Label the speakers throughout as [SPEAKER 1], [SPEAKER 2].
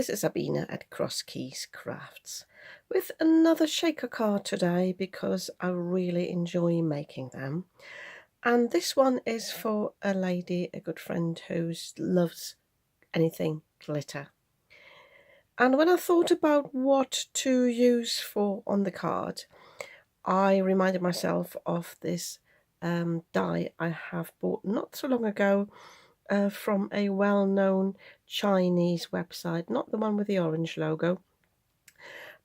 [SPEAKER 1] this is Sabina at Cross Keys Crafts with another shaker card today because I really enjoy making them. And this one is for a lady, a good friend who loves anything glitter. And when I thought about what to use for on the card, I reminded myself of this die I have bought not so long ago from a well-known Chinese website, not the one with the orange logo,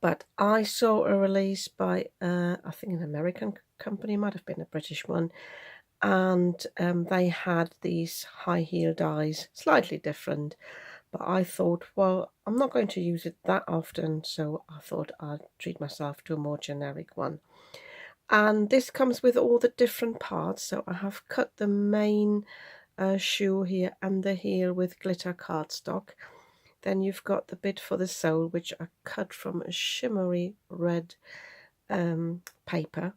[SPEAKER 1] but I saw a release by I think an American company, might have been a British one, and they had these high heel dies, slightly different, but I thought, well, I'm not going to use it that often, so I thought I'd treat myself to a more generic one. And this comes with all the different parts, so I have cut the main shoe here and the heel with glitter cardstock. Then you've got the bit for the sole, which I cut from a shimmery red paper,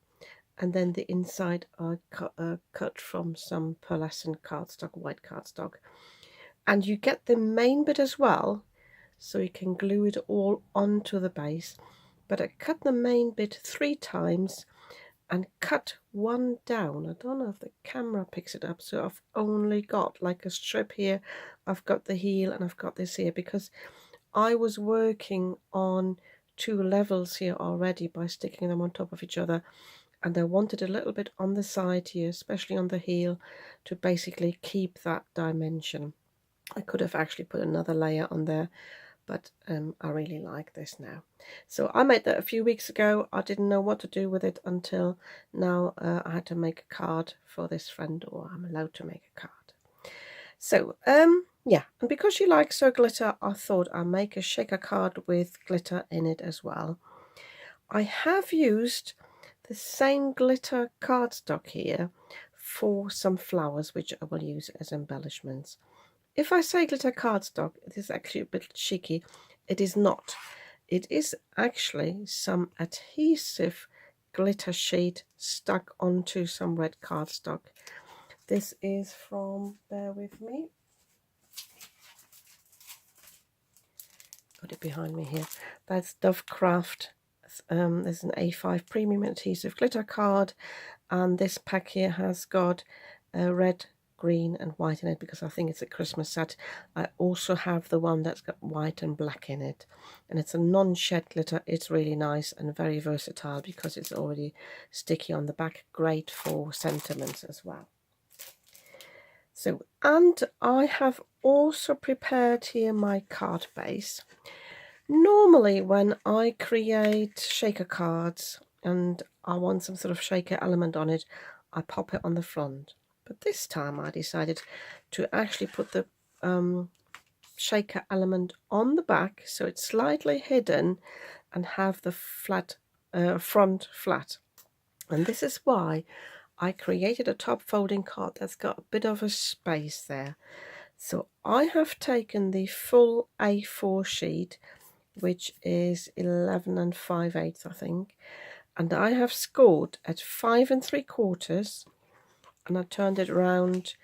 [SPEAKER 1] and then the inside I cut from some pearlescent cardstock, white cardstock. And you get the main bit as well, so you can glue it all onto the base. But I cut the main bit 3 times and cut one down. I don't know if the camera picks it up, so I've only got like a strip here. I've got the heel and I've got this here because I was working on 2 levels here already by sticking them on top of each other, and I wanted a little bit on the side here, especially on the heel, to basically keep that dimension. I could have actually put another layer on there, but I really like this now. So I made that a few weeks ago. I didn't know what to do with it until now. I had to make a card for this friend, or I'm allowed to make a card. So yeah, and because she likes her glitter, I thought I'd make a shaker card with glitter in it as well. I have used the same glitter cardstock here for some flowers, which I will use as embellishments. If I say glitter cardstock, it is actually a bit cheeky. It is not. It is actually some adhesive glitter sheet stuck onto some red cardstock. This is from, bear with me, got it behind me here. That's Dove Craft. There's an A5 premium adhesive glitter card, and this pack here has got a red, green and white in it because I think it's a Christmas set. I also have the one that's got white and black in it, and it's a non-shed glitter. It's really nice and very versatile because it's already sticky on the back. Great for sentiments as well. So, and I have also prepared here my card base. Normally when I create shaker cards and I want some sort of shaker element on it, I pop it on the front. But this time I decided to actually put the shaker element on the back, so it's slightly hidden, and have the front flat. And this is why I created a top folding card that's got a bit of a space there. So I have taken the full A4 sheet, which is 11 5/8, I think, and I have scored at 5 3/4, and I turned it around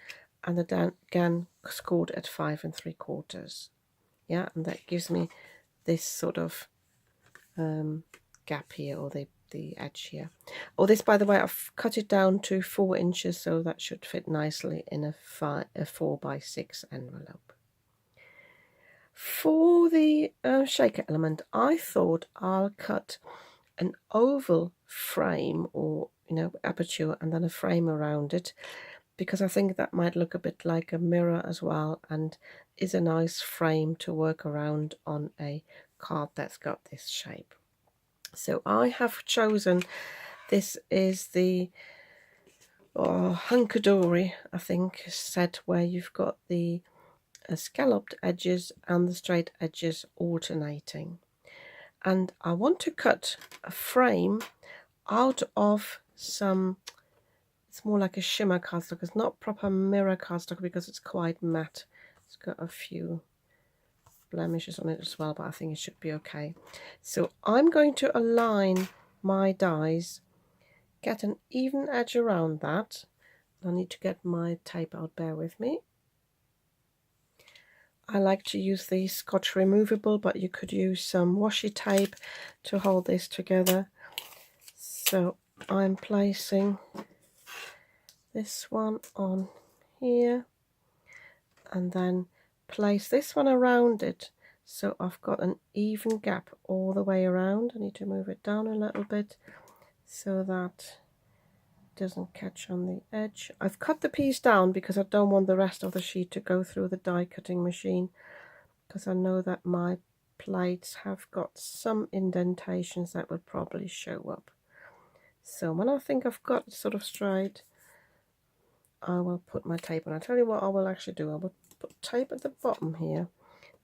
[SPEAKER 1] and again scored at 5 3/4. Yeah, and that gives me this sort of gap here, or the edge here. Oh, this, by the way, I've cut it down to 4 inches, so that should fit nicely in a 4x6 envelope. For the shaker element, I thought I'll cut an oval frame, or aperture, and then a frame around it, because I think that might look a bit like a mirror as well, and is a nice frame to work around on a card that's got this shape. So I have chosen, this is the Hunkadory, I think, set where you've got the scalloped edges and the straight edges alternating. And I want to cut a frame out of some, it's more like a shimmer cardstock. It's not proper mirror cardstock because it's quite matte. It's got a few blemishes on it as well, but I think it should be okay. So I'm going to align my dies, get an even edge around that. I need to get my tape out, bear with me. I like to use the Scotch removable, but you could use some washi tape to hold this together. So I'm placing this one on here and then place this one around it, so I've got an even gap all the way around. I need to move it down a little bit so that it doesn't catch on the edge. I've cut the piece down because I don't want the rest of the sheet to go through the die cutting machine, because I know that my plates have got some indentations that will probably show up. So when I think I've got it sort of straight, I will put my tape on. I'll tell you what I will actually do. I will put tape at the bottom here,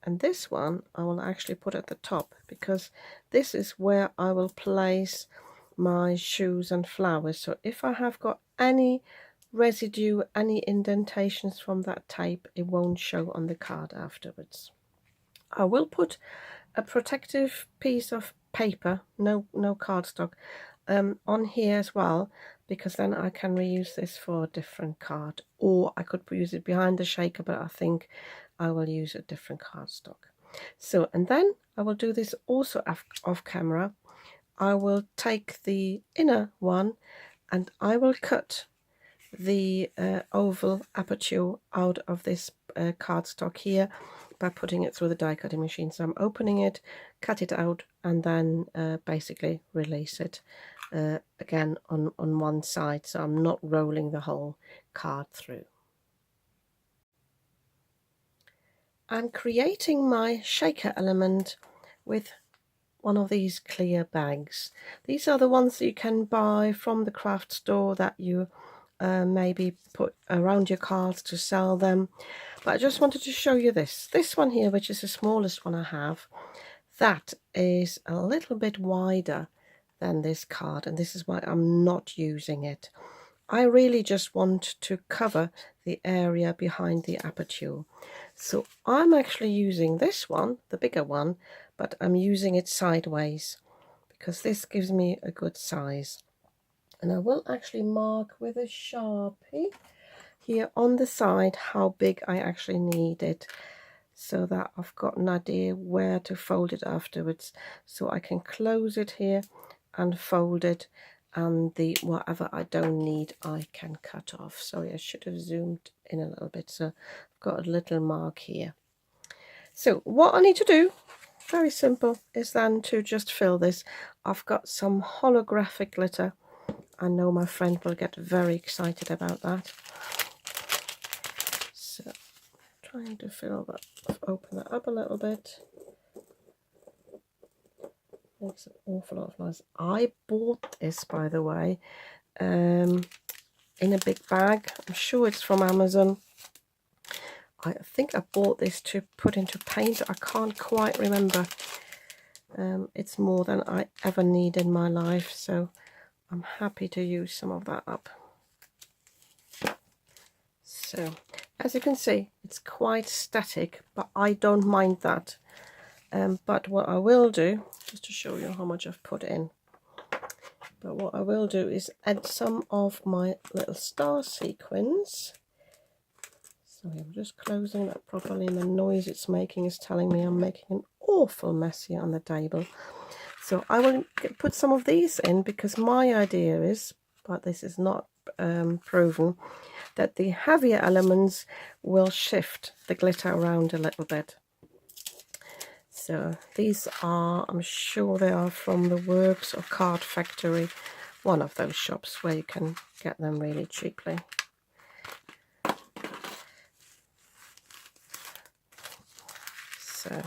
[SPEAKER 1] and this one I will actually put at the top, because this is where I will place my shoes and flowers. So if I have got any residue, any indentations from that tape, it won't show on the card afterwards. I will put a protective piece of paper, no cardstock, on here as well, because then I can reuse this for a different card, or I could use it behind the shaker, but I think I will use a different cardstock. So, and then I will do this also off camera. I will take the inner one and I will cut the oval aperture out of this cardstock here by putting it through the die cutting machine. So I'm opening it, cut it out, and then basically release it again on one side, so I'm not rolling the whole card through. I'm creating my shaker element with one of these clear bags. These are the ones that you can buy from the craft store that you maybe put around your cards to sell them. But I just wanted to show you this one here, which is the smallest one I have. That is a little bit wider than this card, and this is why I'm not using it. I really just want to cover the area behind the aperture. So I'm actually using this one, the bigger one, but I'm using it sideways because this gives me a good size. And I will actually mark with a Sharpie here on the side how big I actually need it, so that I've got an idea where to fold it afterwards. So I can close it here and fold it, and the whatever I don't need I can cut off. Sorry, I should have zoomed in a little bit. So I've got a little mark here. So what I need to do, very simple, is then to just fill this. I've got some holographic glitter. I know my friend will get very excited about that. So trying to fill that, open that up a little bit. Makes an awful lot of noise. I bought this, by the way, in a big bag. I'm sure it's from Amazon. I think I bought this to put into paint. I can't quite remember. It's more than I ever need in my life, so I'm happy to use some of that up. So, as you can see, it's quite static, but I don't mind that. But what I will do, just to show you how much I've put in, but what I will do is add some of my little star sequins. Sorry, I'm just closing that properly, and the noise it's making is telling me I'm making an awful mess here on the table. So I will put some of these in, because my idea is, but this is not proven, that the heavier elements will shift the glitter around a little bit. So these are, I'm sure they are from the Works or Card Factory, one of those shops where you can get them really cheaply. So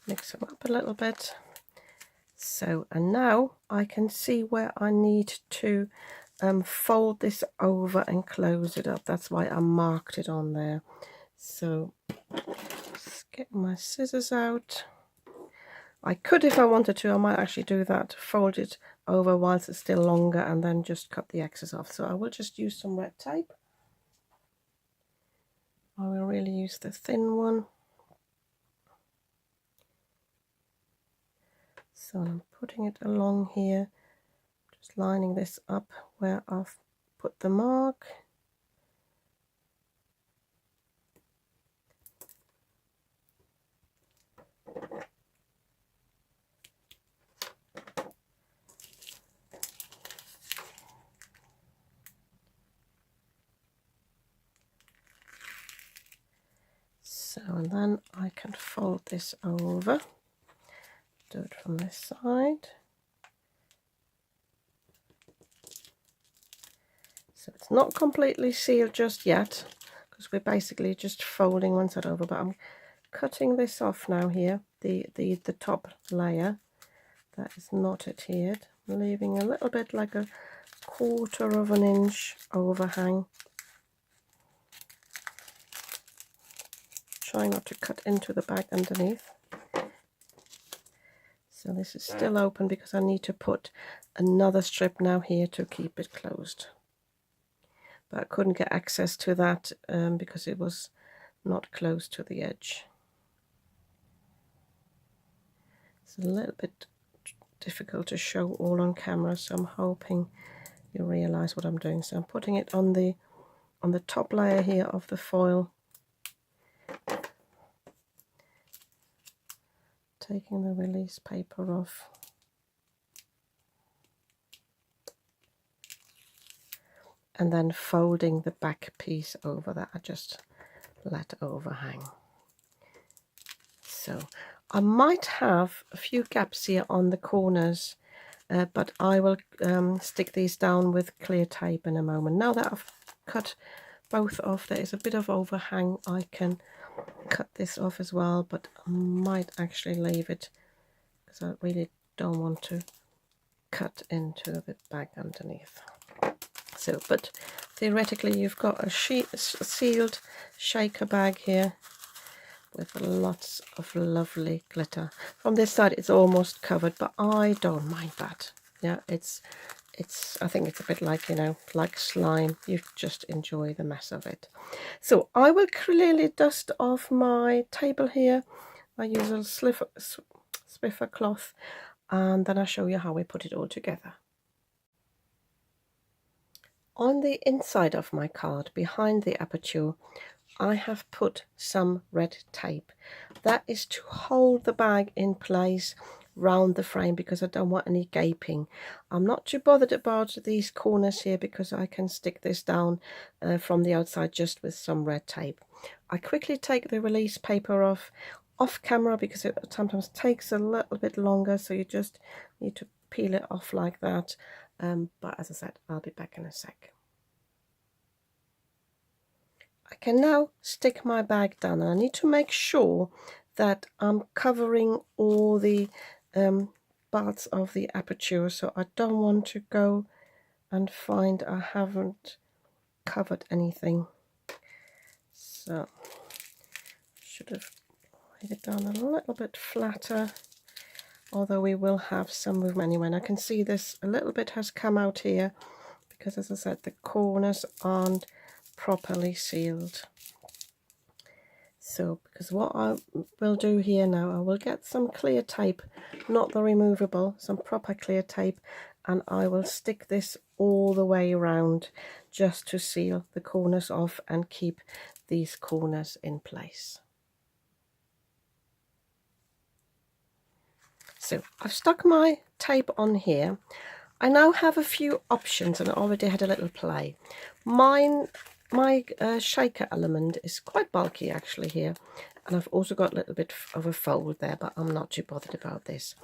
[SPEAKER 1] mix them up a little bit. So, and now I can see where I need to fold this over and close it up. That's why I marked it on there. So just get my scissors out. I could, if I wanted to, I might actually do that, fold it over whilst it's still longer and then just cut the excess off. So I will just use some red tape. I will really use the thin one. So I'm putting it along here, just lining this up where I've put the mark. So, and then I can fold this over, do it from this side. So it's not completely sealed just yet, because we're basically just folding one side over, but I'm cutting this off now here, the top layer that is not adhered, leaving a little bit like a 1/4 of an inch overhang. Try not to cut into the bag underneath. So this is still open because I need to put another strip now here to keep it closed. But I couldn't get access to that because it was not close to the edge. It's a little bit difficult to show all on camera, so I'm hoping you realize what I'm doing. So I'm putting it on the top layer here of the foil, taking the release paper off, and then folding the back piece over that I just let overhang. So I might have a few gaps here on the corners, but I will stick these down with clear tape in a moment. Now that I've cut both off, there is a bit of overhang. I can cut this off as well, but I might actually leave it because I really don't want to cut into the bag underneath. So, but theoretically you've got a sealed shaker bag here with lots of lovely glitter. From this side it's almost covered, but I don't mind that. Yeah, it's I think it's a bit like, you know, like slime. You just enjoy the mess of it. So I will clearly dust off my table here. I use a Swiffer cloth, and then I'll show you how we put it all together. On the inside of my card, behind the aperture, I have put some red tape. That is to hold the bag in place round the frame because I don't want any gaping. I'm not too bothered about these corners here because I can stick this down from the outside just with some red tape. I quickly take the release paper off camera because it sometimes takes a little bit longer, so you just need to peel it off like that. But as I said, I'll be back in a sec. I can now stick my bag down. I need to make sure that I'm covering all the parts of the aperture, so I don't want to go and find I haven't covered anything. So should have laid it down a little bit flatter, although we will have some movement anyway. And I can see this a little bit has come out here because, as I said, the corners aren't properly sealed. So because what I will do here now, I will get some clear tape, not the removable, some proper clear tape, and I will stick this all the way around just to seal the corners off and keep these corners in place. So I've stuck my tape on here. I now have a few options, and I already had a little play. My shaker element is quite bulky actually here, and I've also got a little bit of a fold there, but I'm not too bothered about this.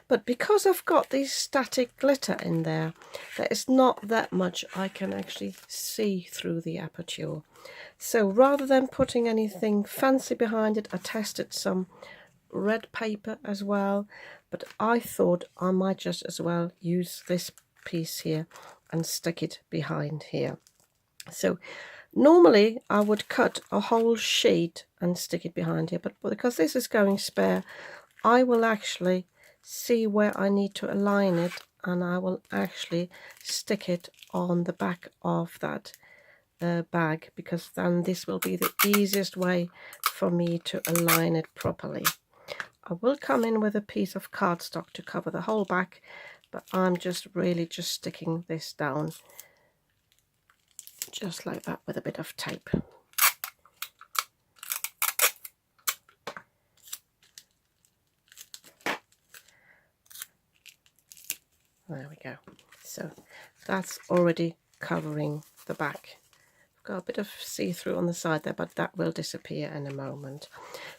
[SPEAKER 1] But because I've got these static glitter in there, there is not that much I can actually see through the aperture. So rather than putting anything fancy behind it, I tested some red paper as well, but I thought I might just as well use this piece here and stick it behind here. So normally I would cut a whole sheet and stick it behind here, but because this is going spare, I will actually see where I need to align it, and I will actually stick it on the back of that bag, because then this will be the easiest way for me to align it properly. I will come in with a piece of cardstock to cover the whole back, but I'm just really just sticking this down just like that with a bit of tape. So that's already covering the back. I've got a bit of see-through on the side there, but that will disappear in a moment.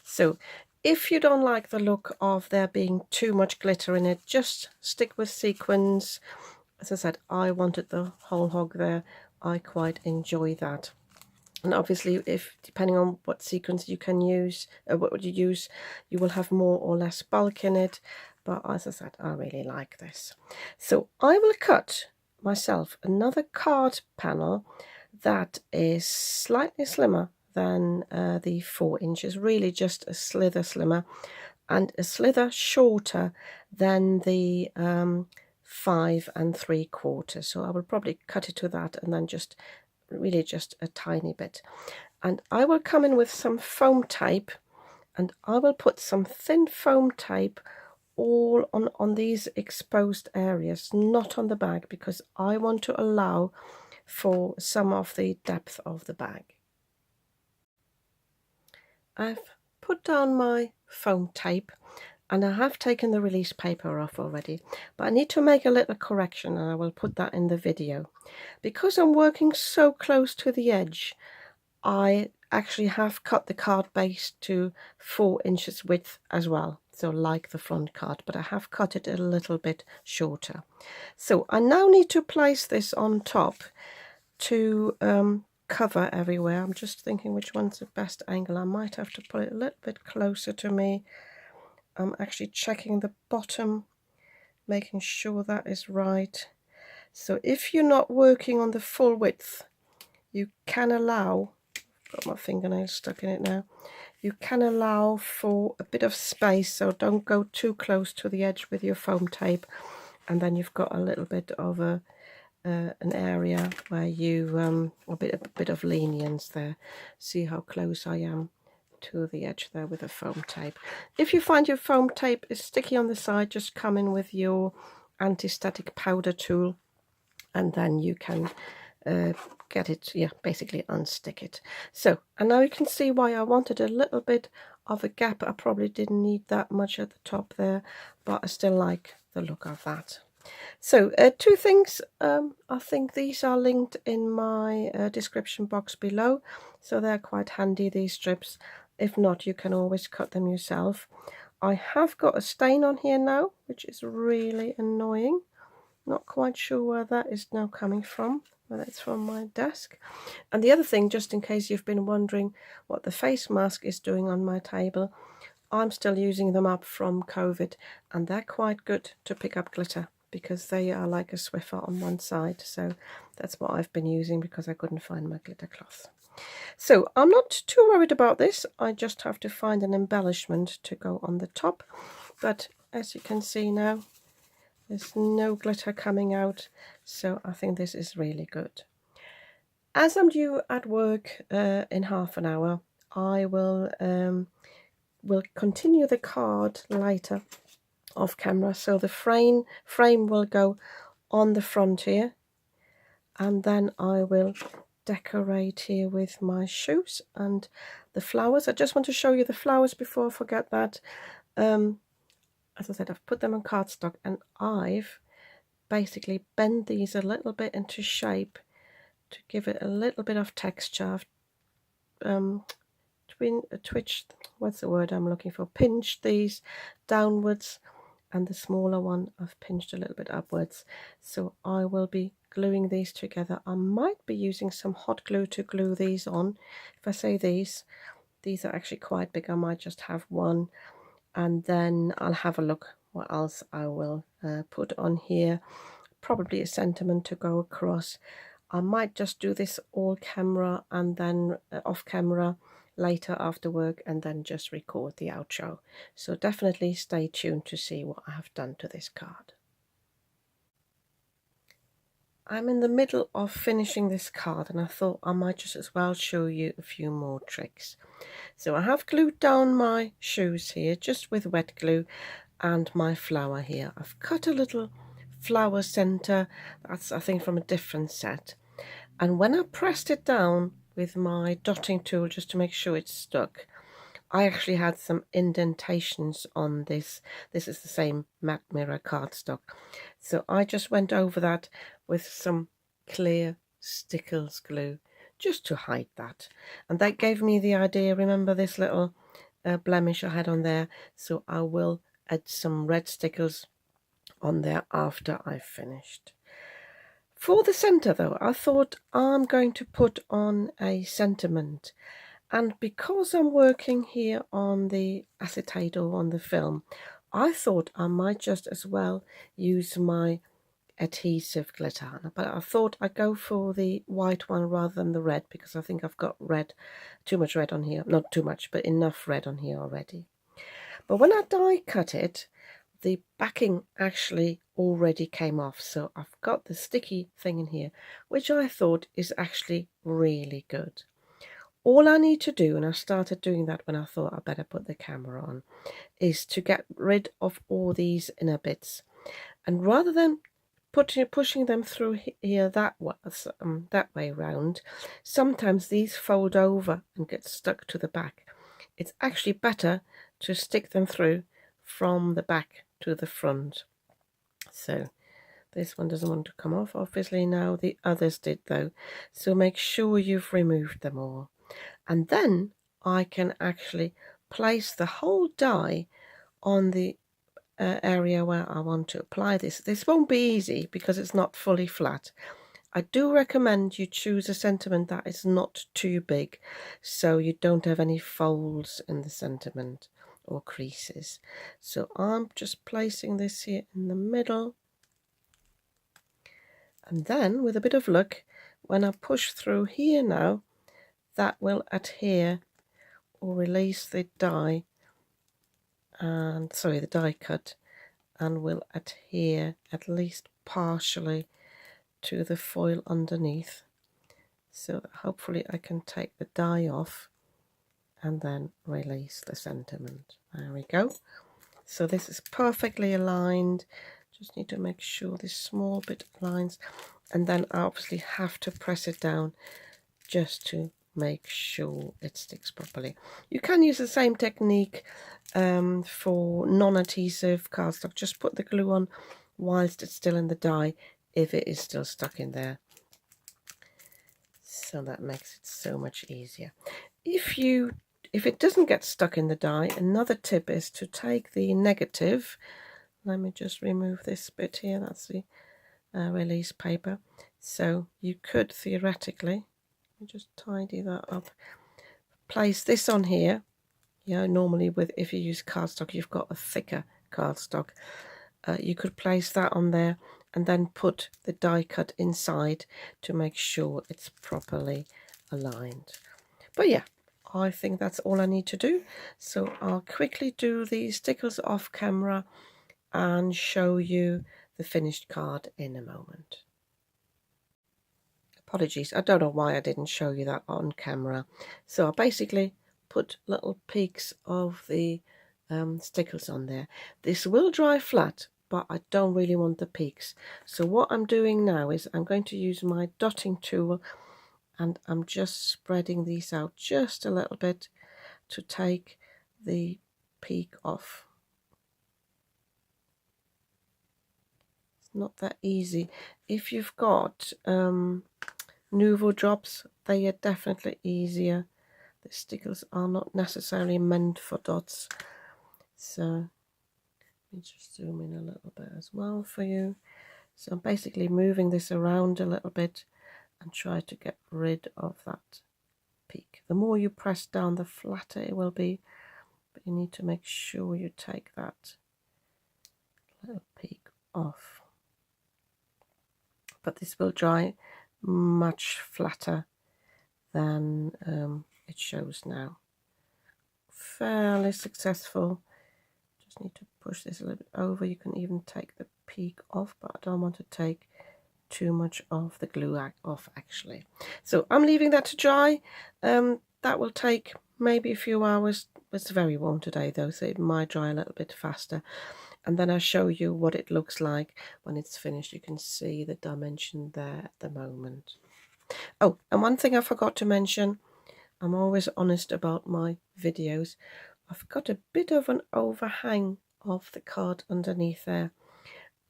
[SPEAKER 1] So if you don't like the look of there being too much glitter in it, just stick with sequins. As I said, I wanted the whole hog there. I quite enjoy that. And obviously, if depending on what sequins you can use, what would you use, you will have more or less bulk in it. But as I said, I really like this. So I will cut myself another card panel that is slightly slimmer than the 4 inches, really just a slither slimmer, and a slither shorter than the 5 3/4. So I will probably cut it to that, and then just really just a tiny bit. And I will come in with some foam tape, and I will put some thin foam tape all on these exposed areas, not on the bag, because I want to allow for some of the depth of the bag. I've put down my foam tape, and I have taken the release paper off already, but I need to make a little correction, and I will put that in the video. Because I'm working so close to the edge, I actually have cut the card base to 4 inches width as well, so like the front card, but I have cut it a little bit shorter. So I now need to place this on top to cover everywhere. I'm just thinking which one's the best angle. I might have to put it a little bit closer to me. I'm actually checking the bottom, making sure that is right. So if you're not working on the full width, you can allow, got my fingernail stuck in it now, you can allow for a bit of space, so don't go too close to the edge with your foam tape, and then you've got a little bit of an area where you a bit of lenience there. See how close I am to the edge there with the foam tape. If you find your foam tape is sticky on the side, just come in with your anti-static powder tool, and then you can get it, basically unstick it. So, and now you can see why I wanted a little bit of a gap. I probably didn't need that much at the top there, but I still like the look of that. So 2 things, I think these are linked in my description box below, so they're quite handy, these strips. If not, you can always cut them yourself. I have got a stain on here now, which is really annoying. Not quite sure where that is now coming from, whether it's from my desk. And the other thing, just in case you've been wondering what the face mask is doing on my table, I'm still using them up from COVID, and they're quite good to pick up glitter, because they are like a Swiffer on one side. So that's what I've been using, because I couldn't find my glitter cloth. So I'm not too worried about this. I just have to find an embellishment to go on the top. But as you can see now, there's no glitter coming out, so I think this is really good. As I'm due at work in half an hour, I will continue the card later off camera. So the frame will go on the front here, and then I will decorate here with my shoes and the flowers. I just want to show you the flowers before I forget that. As I said, I've put them on cardstock, and I've basically bent these a little bit into shape to give it a little bit of texture. I've what's the word I'm looking for? Pinched these downwards, and the smaller one I've pinched a little bit upwards. So I will be gluing these together. I might be using some hot glue to glue these on. If I say these are actually quite big, I might just have one, and then I'll have a look what else I will put on here. Probably a sentiment to go across. I might just do this all camera and then off camera later after work, and then just record the outro. So definitely stay tuned to see what I have done to this card. I'm in the middle of finishing this card, and I thought I might just as well show you a few more tricks. So I have glued down my shoes here just with wet glue, and my flower here. I've cut a little flower center, that's I think from a different set, and when I pressed it down with my dotting tool just to make sure it's stuck, I actually had some indentations on this. This is the same matte mirror cardstock. So I just went over that with some clear Stickles glue just to hide that. And that gave me the idea, remember this little blemish I had on there? So I will add some red stickers on there after I've finished. For the centre though, I thought I'm going to put on a sentiment. And because I'm working here on the acetate or on the film, I thought I might just as well use my adhesive glitter. But I thought I'd go for the white one rather than the red, because I think I've got too much red on here. Not too much, but enough red on here already. But when I die cut it, the backing actually already came off. So I've got the sticky thing in here, which I thought is actually really good. All I need to do, and I started doing that when I thought I better put the camera on, is to get rid of all these inner bits. And rather than pushing them through here that way around, sometimes these fold over and get stuck to the back. It's actually better to stick them through from the back to the front. So this one doesn't want to come off, obviously. Now the others did though, so make sure you've removed them all. And then I can actually place the whole die on the area where I want to apply this. This won't be easy because it's not fully flat. I do recommend you choose a sentiment that is not too big, so you don't have any folds in the sentiment or creases. So I'm just placing this here in the middle. And then with a bit of luck, when I push through here now, that will adhere or release the die, and the die cut, and will adhere at least partially to the foil underneath, so that hopefully I can take the die off and then release the sentiment. There we go. So this is perfectly aligned. Just need to make sure this small bit aligns, and then I obviously have to press it down just to make sure it sticks properly. You can use the same technique for non-adhesive cardstock. Just put the glue on whilst it's still in the die if it is still stuck in there. So that makes it so much easier. If it doesn't get stuck in the die, another tip is to take the negative. Let me just remove this bit here. That's the release paper. So you could theoretically, just tidy that up, place this on here. Normally if you use cardstock, you've got a thicker cardstock. You could place that on there and then put the die cut inside to make sure it's properly aligned. But yeah, I think that's all I need to do. So I'll quickly do the stickers off camera and show you the finished card in a moment. Apologies, I don't know why I didn't show you that on camera. So I basically put little peaks of the stickers on there. This will dry flat, but I don't really want the peaks. So what I'm doing now is I'm going to use my dotting tool, and I'm just spreading these out just a little bit to take the peak off. It's not that easy. If you've got Nouveau drops, they are definitely easier. The stickers are not necessarily meant for dots. So let me just zoom in a little bit as well for you. So I'm basically moving this around a little bit and try to get rid of that peak. The more you press down, the flatter it will be, but you need to make sure you take that little peak off. But this will dry much flatter than it shows now. Fairly successful. Just need to push this a little bit over. You can even take the peak off, but I don't want to take too much of the glue off actually. So I'm leaving that to dry. That will take maybe a few hours. It's very warm today though, so it might dry a little bit faster. And then I'll show you what it looks like when it's finished. You can see the dimension there at the moment. Oh, and one thing I forgot to mention, I'm always honest about my videos. I've got a bit of an overhang of the card underneath there.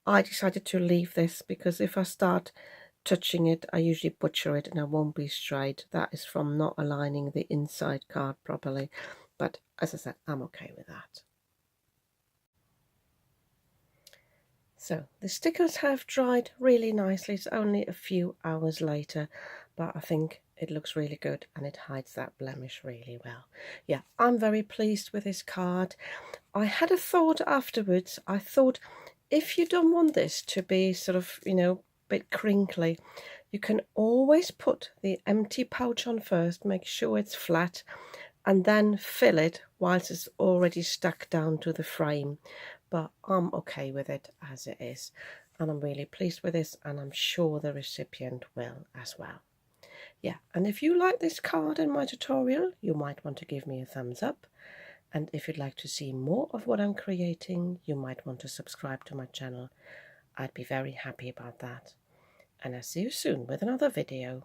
[SPEAKER 1] I decided to leave this because if I start touching it, I usually butcher it and I won't be straight. That is from not aligning the inside card properly. But as I said, I'm okay with that. So the stickers have dried really nicely. It's only a few hours later, but I think it looks really good and it hides that blemish really well. Yeah, I'm very pleased with this card. I had a thought afterwards. I thought if you don't want this to be sort of, a bit crinkly, you can always put the empty pouch on first, make sure it's flat, and then fill it whilst it's already stuck down to the frame. But I'm okay with it as it is, and I'm really pleased with this, and I'm sure the recipient will as well. Yeah, and if you like this card in my tutorial, you might want to give me a thumbs up, and if you'd like to see more of what I'm creating, you might want to subscribe to my channel. I'd be very happy about that, and I'll see you soon with another video.